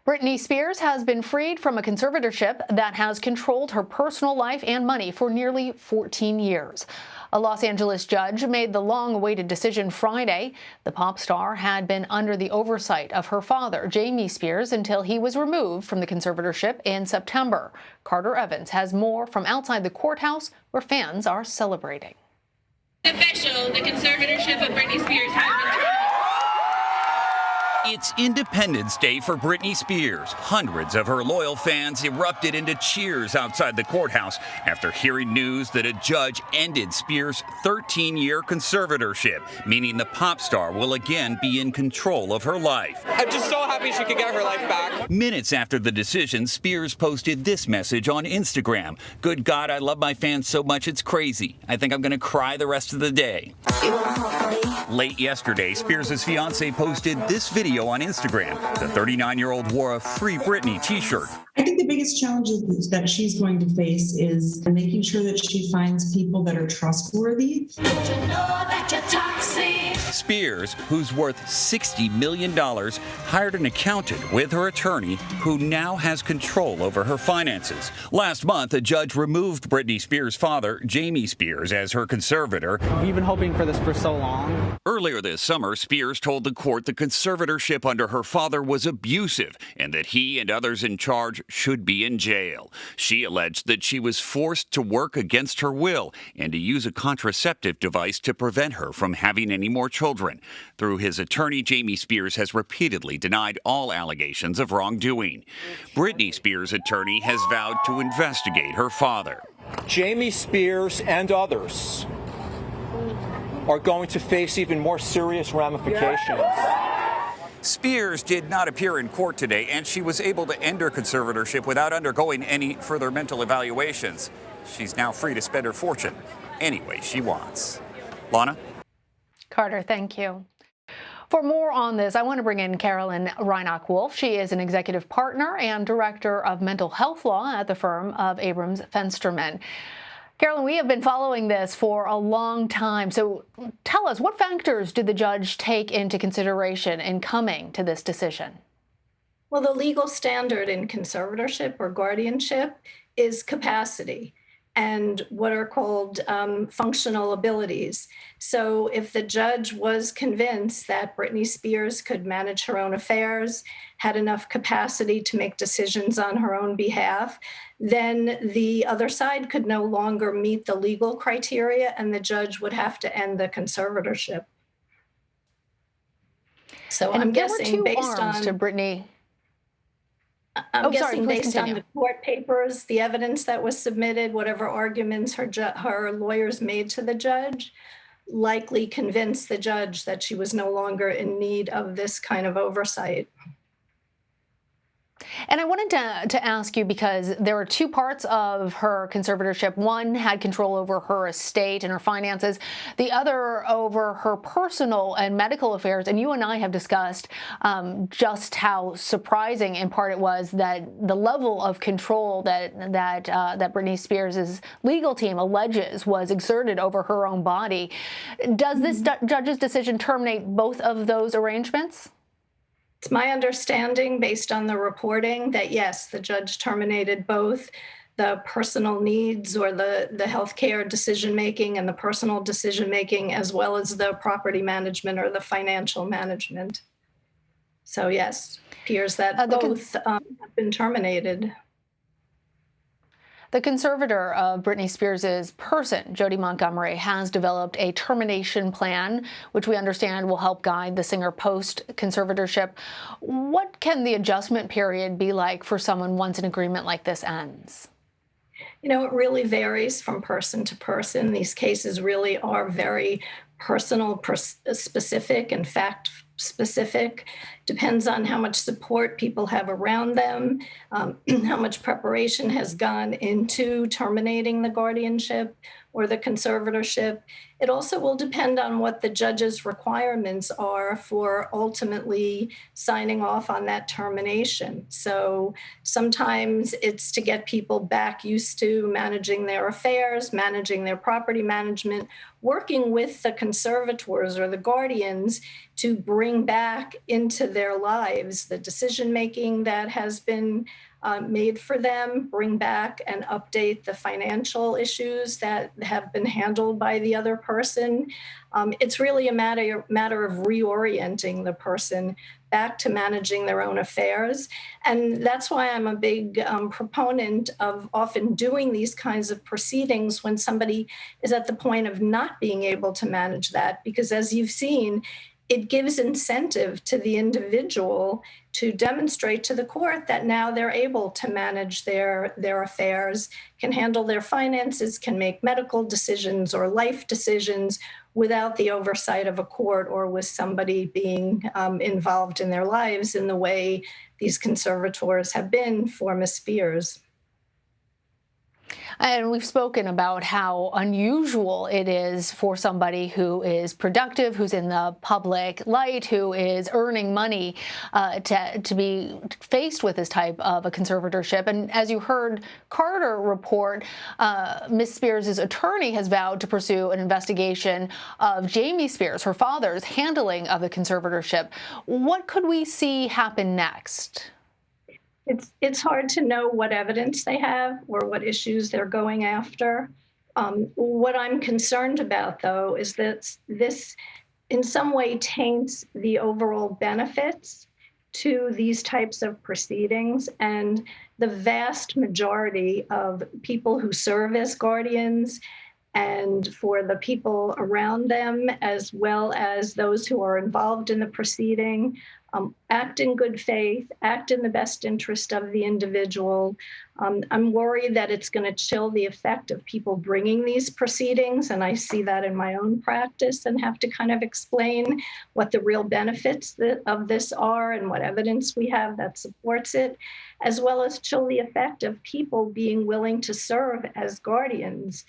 Britney Spears has been freed from a conservatorship that has controlled her personal life and money for nearly 14 years. A Los Angeles judge made the long-awaited decision Friday. The pop star had been under the oversight of her father, Jamie Spears, until he was removed from the conservatorship in September. Carter Evans has more from outside the courthouse, where fans are celebrating. Official, the conservatorship of Britney Spears has been terminated. It's Independence Day for Britney Spears. Hundreds of her loyal fans erupted into cheers outside the courthouse after hearing news that a judge ended Spears' 13-year conservatorship, meaning the pop star will again be in control of her life. I'm just so happy she could get her life back. Minutes after the decision, Spears posted this message on Instagram. "Good God, I love my fans so much it's crazy. I think I'm going to cry the rest of the day." Late yesterday, Spears' fiance posted this video on Instagram. The 39-year-old wore a Free Britney t-shirt. I think the biggest challenge that she's going to face is making sure that she finds people that are trustworthy. Spears, who's worth $60 million, hired an accountant with her attorney who now has control over her finances. Last month, a judge removed Britney Spears' father, Jamie Spears, as her conservator. We've been hoping for this for so long. Earlier this summer, Spears told the court the conservatorship under her father was abusive and that he and others in charge should be in jail. She alleged that she was forced to work against her will and to use a contraceptive device to prevent her from having any more children. Through his attorney, Jamie Spears has repeatedly denied all allegations of wrongdoing. Britney Spears' attorney has vowed to investigate her father. Jamie Spears and others are going to face even more serious ramifications. Spears did not appear in court today, and she was able to end her conservatorship without undergoing any further mental evaluations. She's now free to spend her fortune any way she wants. Lana? Carter, thank you. For more on this, I want to bring in Carolyn Reinach Wolf. She is an executive partner and director of mental health law at the firm of Abrams Fensterman. Carolyn, we have been following this for a long time. So tell us, what factors did the judge take into consideration in coming to this decision? Well, the legal standard in conservatorship or guardianship is capacity and what are called functional abilities. So if the judge was convinced that Britney Spears could manage her own affairs, had enough capacity to make decisions on her own behalf, then the other side could no longer meet the legal criteria and the judge would have to end the conservatorship. So I'm guessing based on to Britney. I'm guessing based on the court papers, the evidence that was submitted, whatever arguments her lawyers made to the judge, likely convinced the judge that she was no longer in need of this kind of oversight. And I wanted to ask you, because there were two parts of her conservatorship. One had control over her estate and her finances, the other over her personal and medical affairs. And you and I have discussed just how surprising, in part, it was that the level of control that Britney Spears' legal team alleges was exerted over her own body. Does this judge's decision terminate both of those arrangements? It's my understanding, based on the reporting, that yes, the judge terminated both the personal needs or the healthcare decision-making and the personal decision-making, as well as the property management or the financial management. So yes, it appears that both have been terminated. The conservator of Britney Spears' person, Jody Montgomery, has developed a termination plan, which we understand will help guide the singer post-conservatorship. What can the adjustment period be like for someone once an agreement like this ends? You know, it really varies from person to person. These cases really are very personal, specific, and fact-specific. Depends on how much support people have around them, how much preparation has gone into terminating the guardianship or the conservatorship. It also will depend on what the judge's requirements are for ultimately signing off on that termination. So sometimes it's to get people back used to managing their affairs, managing their property management, working with the conservators or the guardians to bring back into their lives, the decision-making that has been made for them, bring back and update the financial issues that have been handled by the other person. It's really a matter of reorienting the person back to managing their own affairs. And that's why I'm a big proponent of often doing these kinds of proceedings when somebody is at the point of not being able to manage that, because as you've seen, it gives incentive to the individual to demonstrate to the court that now they're able to manage their affairs, can handle their finances, can make medical decisions or life decisions without the oversight of a court or with somebody being involved in their lives in the way these conservators have been for Ms. Spears. And we've spoken about how unusual it is for somebody who is productive, who's in the public light, who is earning money to be faced with this type of a conservatorship. And as you heard Carter report, Ms. Spears' attorney has vowed to pursue an investigation of Jamie Spears, her father's handling of the conservatorship. What could we see happen next? It's hard to know what evidence they have or what issues they're going after. What I'm concerned about, though, is that this in some way taints the overall benefits to these types of proceedings. And the vast majority of people who serve as guardians and for the people around them, as well as those who are involved in the proceeding, act in good faith, act in the best interest of the individual. I'm worried that it's going to chill the effect of people bringing these proceedings, and I see that in my own practice and have to kind of explain what the real benefits of this are and what evidence we have that supports it, as well as chill the effect of people being willing to serve as guardians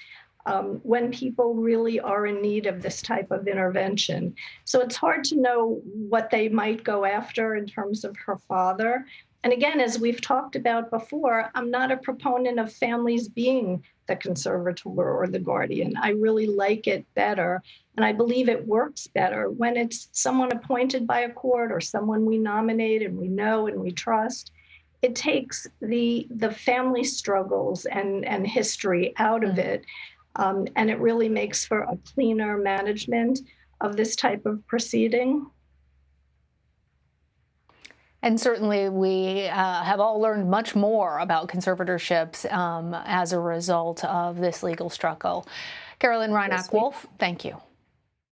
when people really are in need of this type of intervention. So it's hard to know what they might go after in terms of her father. And again, as we've talked about before, I'm not a proponent of families being the conservator or the guardian. I really like it better, and I believe it works better when it's someone appointed by a court or someone we nominate and we know and we trust. It takes the family struggles and history out of it. And it really makes for a cleaner management of this type of proceeding. And certainly we have all learned much more about conservatorships as a result of this legal struggle. Carolyn Reinach Wolf, thank you.